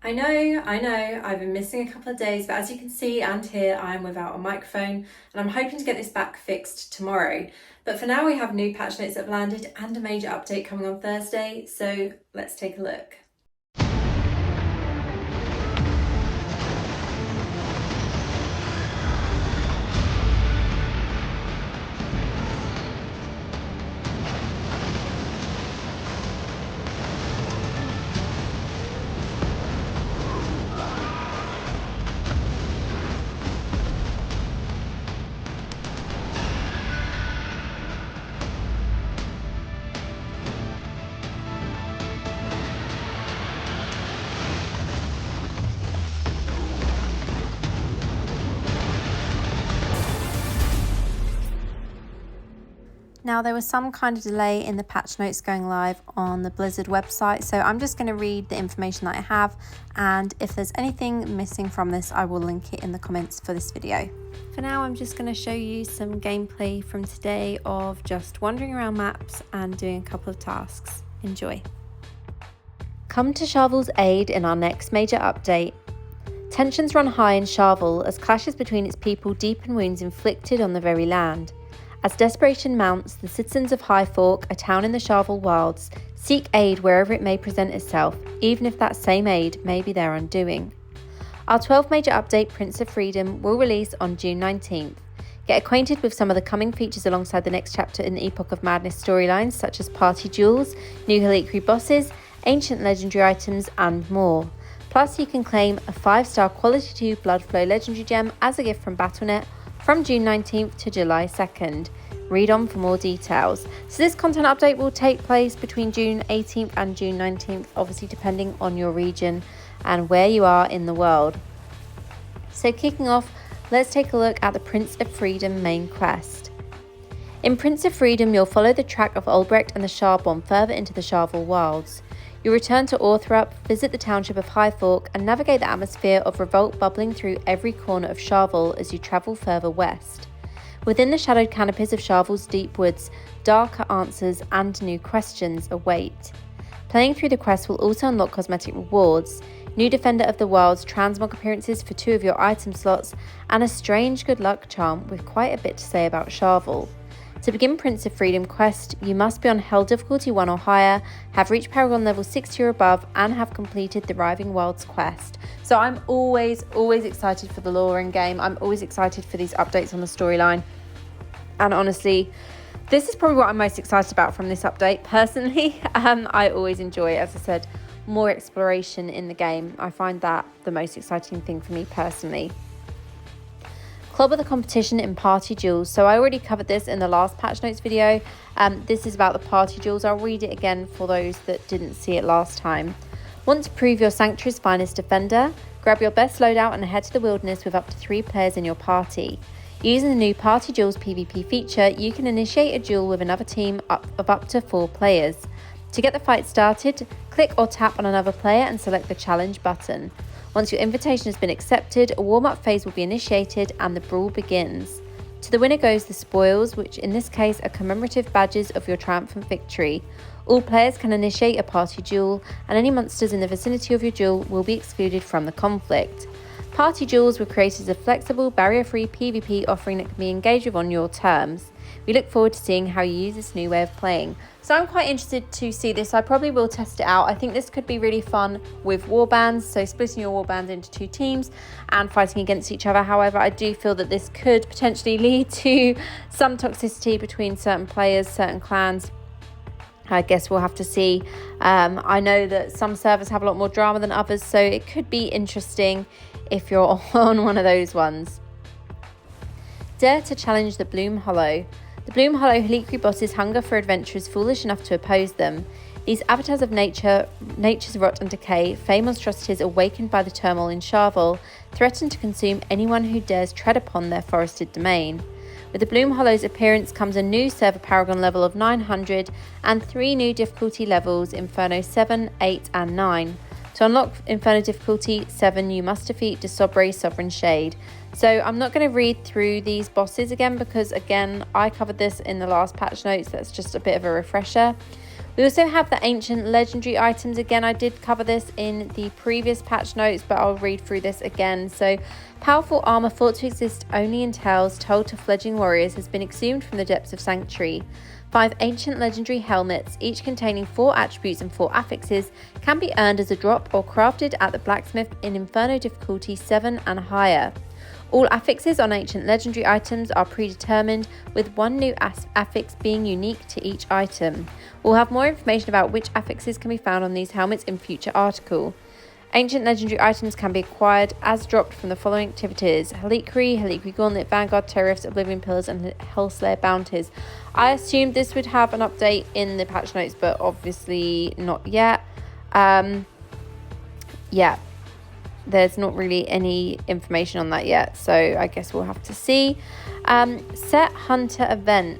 I know, I've been missing a couple of days, but as you can see and hear, I'm without a microphone, and I'm hoping to get this back fixed tomorrow. But for now, we have new patch notes that have landed and a major update coming on Thursday, so let's take a look. Now, there was some kind of delay in the patch notes going live on the Blizzard website, so I'm just going to read the information that I have, and if there's anything missing from this, I will link it in the comments for this video. For now, I'm just going to show you some gameplay from today of just wandering around maps and doing a couple of tasks. Enjoy. Come to Charvel's aid in our next major update. Tensions run high in Charvel as clashes between its people deepen wounds inflicted on the very land. As desperation mounts, the citizens of High Fork, a town in the Charvel Wilds, seek aid wherever it may present itself, even if that same aid may be their undoing. Our 12th major update, Prince of Freedom, will release on June 19th. Get acquainted with some of the coming features alongside the next chapter in the Epoch of Madness storylines, such as party duels, new Helliquary bosses, ancient legendary items, and more. Plus, you can claim a 5-star Quality 2 Blood Floe legendary gem as a gift from Battle.net from June 19th to July 2nd. Read on for more details. So this content update will take place between June 18th and June 19th, obviously depending on your region and where you are in the world. So kicking off, let's take a look at the Prince of Freedom main quest. In Prince of Freedom, you'll follow the track of Ulbrecht and the Charbon further into the Charvel Wilds. You'll return to Orthrup, visit the township of High Fork, and navigate the atmosphere of revolt bubbling through every corner of Charvel as you travel further west. Within the shadowed canopies of Charvel's deep woods, darker answers and new questions await. Playing through the quest will also unlock cosmetic rewards, new Defender of the Wilds transmog appearances for 2 of your item slots, and a strange good luck charm with quite a bit to say about Charvel. To begin Prince of Freedom quest, you must be on Hell difficulty 1 or higher, have reached Paragon level 60 or above, and have completed the Riving Wilds quest. So I'm always excited for the lore in game. I'm always excited for these updates on the storyline. And honestly, this is probably what I'm most excited about from this update. Personally, I always enjoy, as I said, more exploration in the game. I find that the most exciting thing for me personally. Clobber the competition in party duels. So I already covered this in the last patch notes video. This is about the party duels. I'll read it again for those that didn't see it last time. Want to prove your sanctuary's finest defender? Grab your best loadout and head to the wilderness with up to 3 players in your party. Using the new Party Duels PvP feature, you can initiate a duel with another team of up to 4 players. To get the fight started, click or tap on another player and select the challenge button. Once your invitation has been accepted, a warm-up phase will be initiated and the brawl begins. To the winner goes the spoils, which in this case are commemorative badges of your triumphant victory. All players can initiate a party duel, and any monsters in the vicinity of your duel will be excluded from the conflict. Party duels were created as a flexible, barrier-free PvP offering that can be engaged with on your terms. We look forward to seeing how you use this new way of playing. So I'm quite interested to see this. I probably will test it out. I think this could be really fun with warbands, so splitting your warbands into 2 teams and fighting against each other. However, I do feel that this could potentially lead to some toxicity between certain players, certain clans. I guess we'll have to see. I know that some servers have a lot more drama than others, so it could be interesting if you're on one of those ones. Dare to challenge the Bloom Hollow. The Bloom Hollow Helliquary bosses hunger for adventurers foolish enough to oppose them. These avatars of nature's rot and decay, fey monstrosities awakened by the turmoil in Charvel, threaten to consume anyone who dares tread upon their forested domain. With the Bloom Hollow's appearance comes a new server Paragon level of 900 and 3 new difficulty levels, Inferno 7, 8 and 9. To unlock Inferno difficulty 7, you must defeat Desobre Sovereign Shade. So I'm not going to read through these bosses again because, again, I covered this in the last patch notes. That's just a bit of a refresher. We also have the ancient legendary items. Again, I did cover this in the previous patch notes, but I'll read through this again. So, powerful armor thought to exist only in tales told to fledgling warriors has been exhumed from the depths of Sanctuary. 5 ancient legendary helmets, each containing 4 attributes and 4 affixes, can be earned as a drop or crafted at the blacksmith in Inferno difficulty 7 and higher. All affixes on ancient legendary items are predetermined, with one new affix being unique to each item. We'll have more information about which affixes can be found on these helmets in future article. Ancient legendary items can be acquired as dropped from the following activities: Helliquary Gauntlet, Vanguard, Terrorists, Oblivion Pillars, and Hellslayer Bounties. I assumed this would have an update in the patch notes, but obviously not yet. Yeah, there's not really any information on that yet, so I guess we'll have to see. Set Hunter event.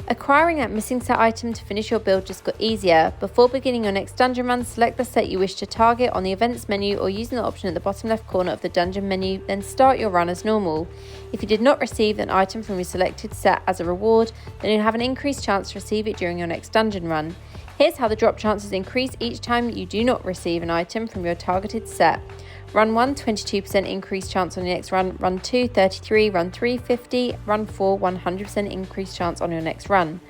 Acquiring that missing set item to finish your build just got easier. Before beginning your next dungeon run, select the set you wish to target on the events menu or using the option at the bottom left corner of the dungeon menu, then start your run as normal. If you did not receive an item from your selected set as a reward, then you'll have an increased chance to receive it during your next dungeon run. Here's how the drop chances increase each time you do not receive an item from your targeted set. Run 1, 22% increased chance on your next run. Run 2, 33. Run 3, 50. Run 4, 100% increased chance on your next run.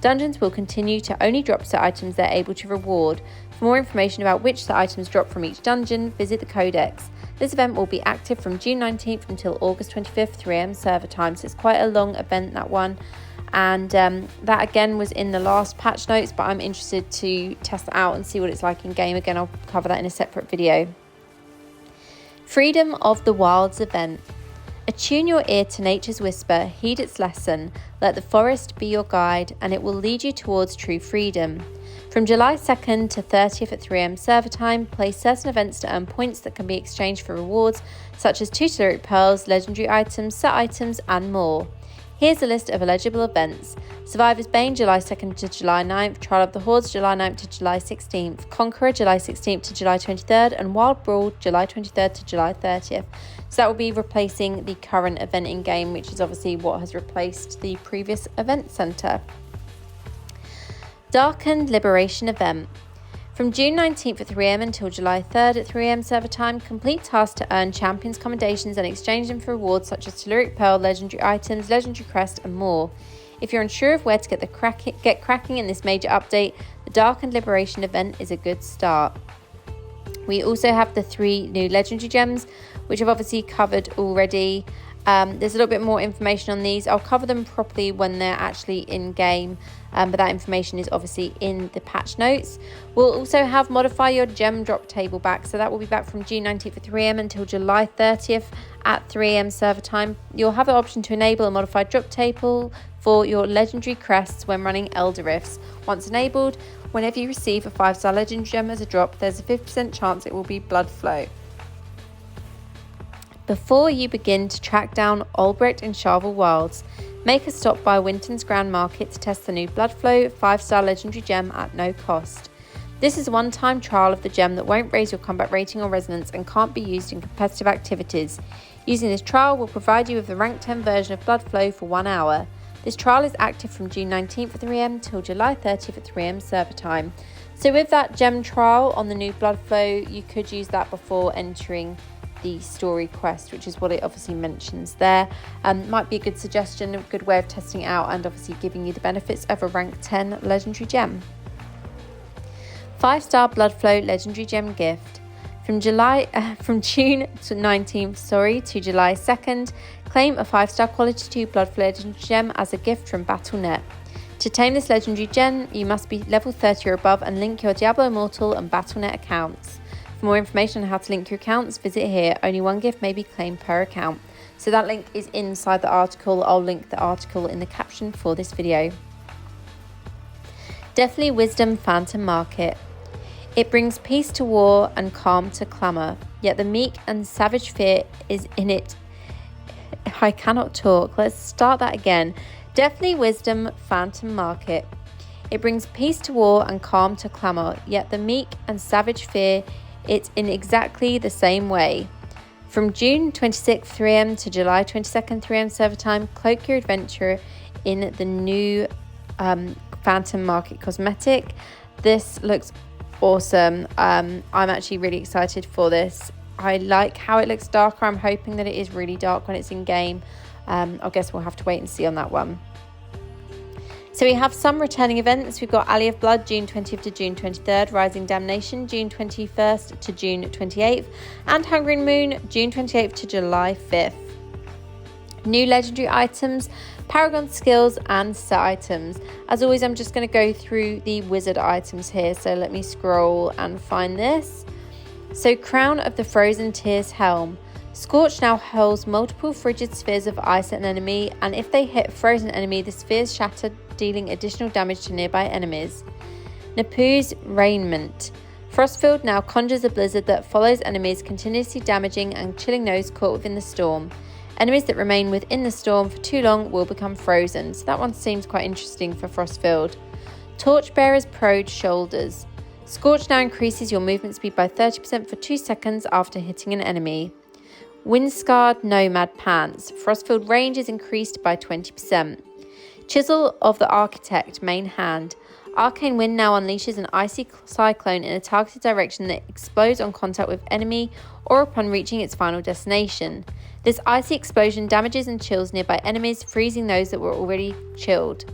Dungeons will continue to only drop set items they're able to reward. For more information about which set items drop from each dungeon, visit the Codex. This event will be active from June 19th until August 25th, 3 AM server time, so it's quite a long event, that one. And that again was in the last patch notes, but I'm interested to test that out and see what it's like in game. Again, I'll cover that in a separate video. Freedom of the Wilds event. Attune your ear to nature's whisper, heed its lesson, let the forest be your guide, and it will lead you towards true freedom. From July 2nd to 30th at 3 AM server time, play certain events to earn points that can be exchanged for rewards, such as 2 Telluric Pearls, legendary items, set items, and more. Here's a list of eligible events. Survivor's Bane, July 2nd to July 9th, Trial of the Hordes, July 9th to July 16th, Conqueror, July 16th to July 23rd, and Wild Brawl, July 23rd to July 30th. So that will be replacing the current event in game, which is obviously what has replaced the previous event centre. Darkened Liberation event. From June 19th at 3 AM until July 3rd at 3 AM server time, complete tasks to earn champions commendations and exchange them for rewards such as Telluric Pearl, legendary items, legendary crest, and more. If you're unsure of where to get cracking in this major update, the Darkened Liberation event is a good start. We also have the 3 new legendary gems, which I've obviously covered already. There's a little bit more information on these. I'll cover them properly when they're actually in game, but that information is obviously in the patch notes. We'll also have modify your gem drop table back, so that will be back from June 19th at 3 AM until July 30th at 3 AM server time. You'll have the option to enable a modified drop table for your legendary crests when running Elder Rifts. Once enabled, whenever you receive a 5-star legendary gem as a drop, there's a 50% chance it will be Blood Floe. Before you begin to track down Albrecht in Charvel Wilds, make a stop by Winton's Grand Market to test the new Blood Floe 5-star legendary gem at no cost. This is a one-time trial of the gem that won't raise your combat rating or resonance and can't be used in competitive activities. Using this trial will provide you with the rank 10 version of Blood Floe for 1 hour. This trial is active from June 19th at 3 AM till July 30th at 3 AM server time. So with that gem trial on the new Blood Floe, you could use that before entering the story quest, which is what it obviously mentions there. Might be a good suggestion, a good way of testing it out and obviously giving you the benefits of a rank 10 legendary gem. 5-star Blood Floe legendary gem gift. From June 19th to July 2nd, claim a 5-star quality 2 Blood Floe legendary gem as a gift from Battle.net. To obtain this legendary gem, you must be level 30 or above and link your Diablo Immortal and Battle.net accounts. For more information on how to link your accounts, visit here. Only 1 gift may be claimed per account. So that link is inside the article. I'll link the article in the caption for this video. Deathly Wisdom Phantom Market. It brings peace to war and calm to clamour, yet the meek and savage fear is in it. I cannot talk. Let's start that again. Deathly Wisdom Phantom Market. It brings peace to war and calm to clamour, yet the meek and savage fear it in exactly the same way. From June 26th 3 AM to July 22nd 3 AM server time, cloak your adventure in the new Phantom Market cosmetic. This looks awesome. I'm actually really excited for this. I like how it looks darker. I'm hoping that it is really dark when it's in game. I guess we'll have to wait and see on that one. So we have some returning events. We've got Alley of Blood, June 20th to June 23rd, Rising Damnation, June 21st to June 28th, and Hungering Moon, June 28th to July 5th. New legendary items, Paragon skills and set items. As always, I'm just going to go through the wizard items here. So let me scroll and find this. So Crown of the Frozen Tears Helm. Scorch now holds multiple frigid spheres of ice at an enemy, and if they hit a frozen enemy, the spheres shatter, dealing additional damage to nearby enemies. Napu's Raiment. Frostfield now conjures a blizzard that follows enemies, continuously damaging and chilling those caught within the storm. Enemies that remain within the storm for too long will become frozen. So that one seems quite interesting for Frostfield. Torchbearer's Prode Shoulders. Scorch now increases your movement speed by 30% for 2 seconds after hitting an enemy. Windscarred Nomad Pants. Frostfield range is increased by 20%. Chisel of the Architect main hand. Arcane Wind now unleashes an icy cyclone in a targeted direction that explodes on contact with enemy or upon reaching its final destination. This icy explosion damages and chills nearby enemies, freezing those that were already chilled.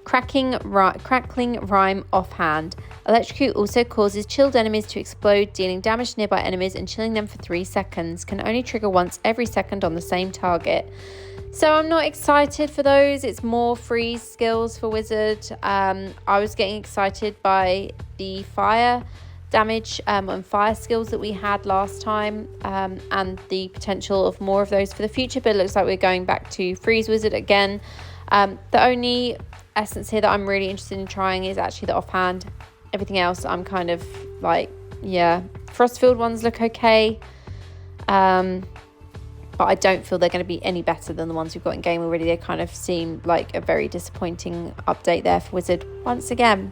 Crackling Rime Offhand. Electrocute also causes chilled enemies to explode, dealing damage to nearby enemies and chilling them for 3 seconds. Can only trigger once every second on the same target. So I'm not excited for those. It's more freeze skills for Wizard. I was getting excited by the fire damage and fire skills that we had last time, and the potential of more of those for the future, but it looks like we're going back to freeze Wizard again. The only essence here that I'm really interested in trying is actually the offhand. Everything else I'm kind of like, yeah, Frostfield ones look okay, but I don't feel they're going to be any better than the ones we've got in game already. They kind of seem like a very disappointing update there for Wizard once again.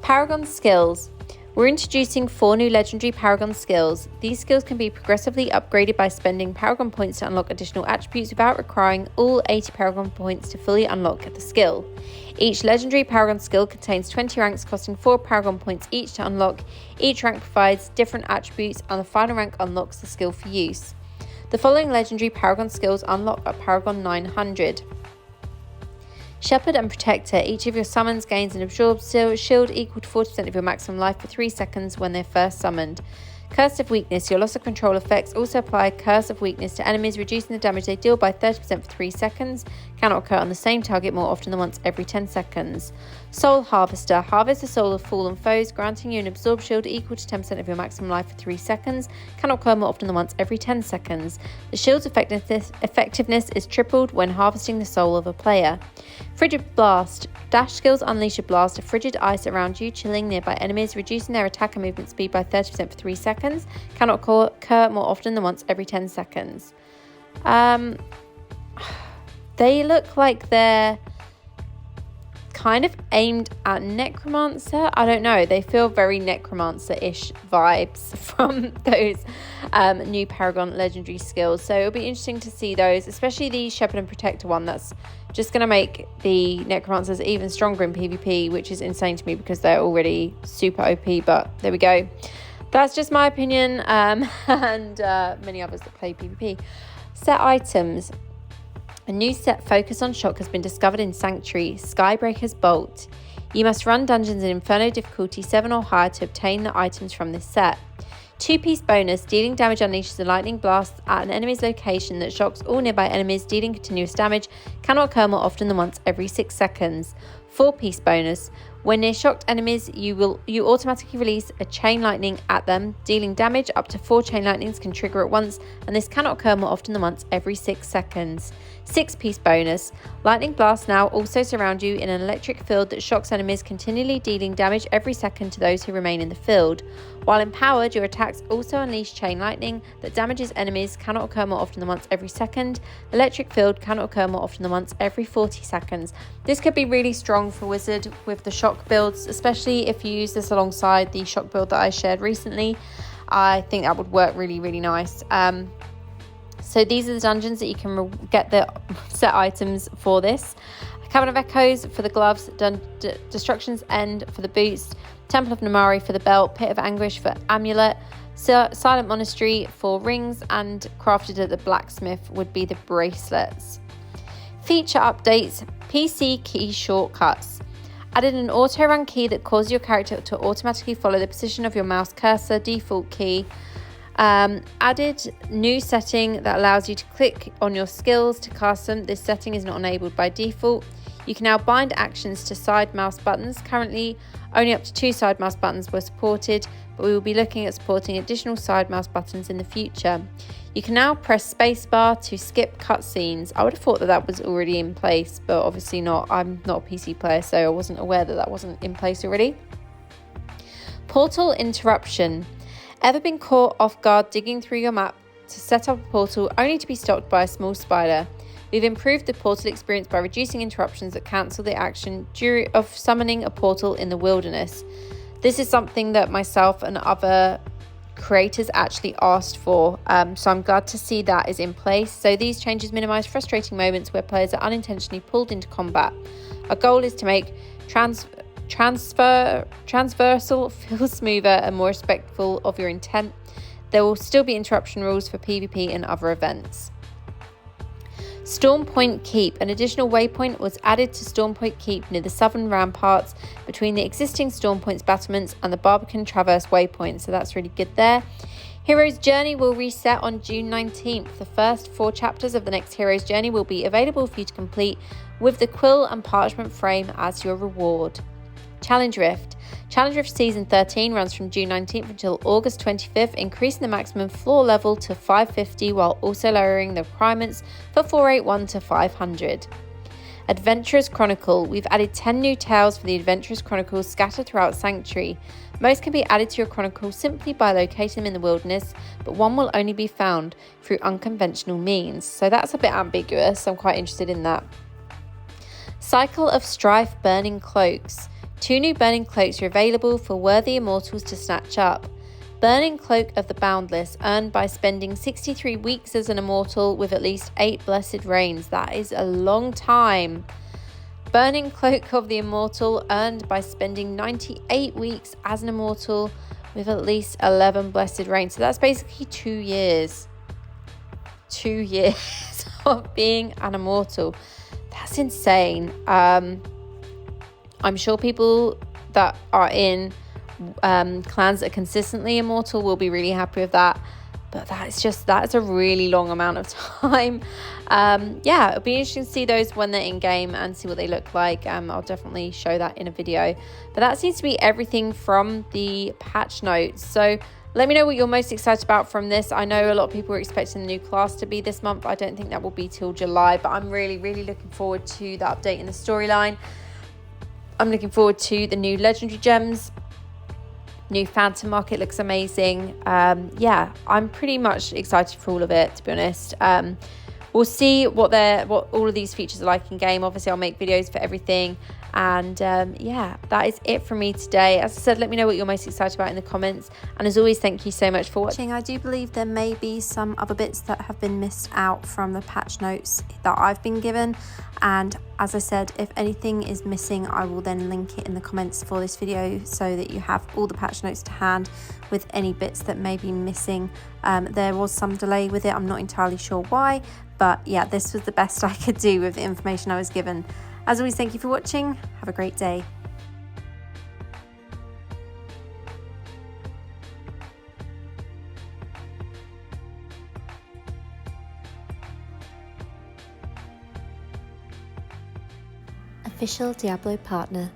Paragon skills. We're introducing 4 new legendary Paragon skills. These skills can be progressively upgraded by spending Paragon points to unlock additional attributes without requiring all 80 Paragon points to fully unlock the skill. Each legendary Paragon skill contains 20 ranks costing 4 Paragon points each to unlock. Each rank provides different attributes, and the final rank unlocks the skill for use. The following legendary Paragon skills unlock at Paragon 900. Shepherd and Protector. Each of your summons gains an absorbed shield equal to 40% of your maximum life for 3 seconds when they're first summoned. Curse of Weakness. Your loss of control effects also apply Curse of Weakness to enemies, reducing the damage they deal by 30% for 3 seconds. Cannot occur on the same target more often than once every 10 seconds. Soul Harvester. Harvest the soul of fallen foes, granting you an absorbed shield equal to 10% of your maximum life for 3 seconds. Cannot occur more often than once every 10 seconds. The shield's effectiveness is tripled when harvesting the soul of a player. Frigid Blast. Dash skills unleash a blast of frigid ice around you, chilling nearby enemies, reducing their attack and movement speed by 30% for 3 seconds. Cannot occur more often than once every 10 seconds. They look like they're kind of aimed at Necromancer. I don't know. They feel very Necromancer-ish vibes from those new Paragon legendary skills. So it'll be interesting to see those, especially the Shepherd and Protector one. That's just going to make the Necromancers even stronger in PvP, which is insane to me because they're already super OP. But there we go. That's just my opinion, and many others that play PvP. Set items. A new set focus on shock has been discovered in Sanctuary, Skybreaker's Bolt. You must run dungeons in Inferno difficulty 7 or higher to obtain the items from this set. 2-piece bonus, dealing damage unleashes a lightning blast at an enemy's location that shocks all nearby enemies, dealing continuous damage. Cannot occur more often than once every 6 seconds. 4-piece bonus, when near shocked enemies, you automatically release a chain lightning at them, dealing damage. Up to 4 chain lightnings can trigger at once, and this cannot occur more often than once every 6 seconds. 6-piece bonus, lightning blasts now also surround you in an electric field that shocks enemies, continually dealing damage every second to those who remain in the field. While empowered, your attacks also unleash chain lightning that damages enemies, cannot occur more often than once every second. Electric field cannot occur more often than once every 40 seconds. This could be really strong for Wizard with the shock builds, especially if you use this alongside the shock build that I shared recently. I think that would work really, really nice. So these are the dungeons that you can get the set items for this. I Cabin of Echoes for the gloves, Destruction's End for the boots, Temple of Namari for the belt, Pit of Anguish for amulet, Silent Monastery for rings, and crafted at the blacksmith would be the bracelets. Feature updates, PC key shortcuts. Added an auto-run key that causes your character to automatically follow the position of your mouse cursor, default key. Added new setting that allows you to click on your skills to cast them. This setting is not enabled by default. You can now bind actions to side mouse buttons. Currently, only up to 2 side mouse buttons were supported, but we will be looking at supporting additional side mouse buttons in the future. You can now press spacebar to skip cutscenes. I would have thought that was already in place, but obviously not. I'm not a PC player, so I wasn't aware that wasn't in place already. Portal interruption. Ever been caught off guard digging through your map to set up a portal only to be stopped by a small spider? We've improved the portal experience by reducing interruptions that cancel the action of summoning a portal in the wilderness. This is something that myself and other creators actually asked for, so I'm glad to see that is in place. So these changes minimize frustrating moments where players are unintentionally pulled into combat. Our goal is to make transversal feel smoother and more respectful of your intent. There will still be interruption rules for PvP and other events. Storm Point Keep. An additional waypoint was added to Storm Point Keep near the southern ramparts between the existing Storm Point's battlements and the Barbican Traverse waypoint, so that's really good there. Hero's Journey will reset on June 19th. The first 4 chapters of the next Hero's Journey will be available for you to complete with the quill and parchment frame as your reward. Challenge Rift. Challenge Rift Season 13 runs from June 19th until August 25th, increasing the maximum floor level to 550 while also lowering the requirements for 481 to 500. Adventurers Chronicle. We've added 10 new tales for the Adventurers Chronicles scattered throughout Sanctuary. Most can be added to your chronicle simply by locating them in the wilderness, but one will only be found through unconventional means. So that's a bit ambiguous. I'm quite interested in that. Cycle of Strife Burning Cloaks. 2 new Burning Cloaks are available for worthy immortals to snatch up. Burning Cloak of the Boundless, earned by spending 63 weeks as an immortal with at least 8 blessed reigns. That is a long time. Burning Cloak of the Immortal, earned by spending 98 weeks as an immortal with at least 11 blessed reigns. So that's basically 2 years. 2 years of being an immortal. That's insane. I'm sure people that are in clans that are consistently immortal will be really happy with that, but that's a really long amount of time. Yeah, it'll be interesting to see those when they're in game and see what they look like. I'll definitely show that in a video, but that seems to be everything from the patch notes. So let me know what you're most excited about from this. I know a lot of people are expecting the new class to be this month. I don't think that will be till July, but I'm really looking forward to the update in the storyline. I'm looking forward to the new legendary gems. New Phantom Market looks amazing. Yeah, I'm pretty much excited for all of it, to be honest. We'll see what all of these features are like in game. Obviously, I'll make videos for everything. And yeah, that is it from me today. As I said, let me know what you're most excited about in the comments. And as always, thank you so much for watching. I do believe there may be some other bits that have been missed out from the patch notes that I've been given. And as I said, if anything is missing, I will then link it in the comments for this video so that you have all the patch notes to hand with any bits that may be missing. There was some delay with it. I'm not entirely sure why, but yeah, this was the best I could do with the information I was given. As always, thank you for watching. Have a great day. Official Diablo Partner.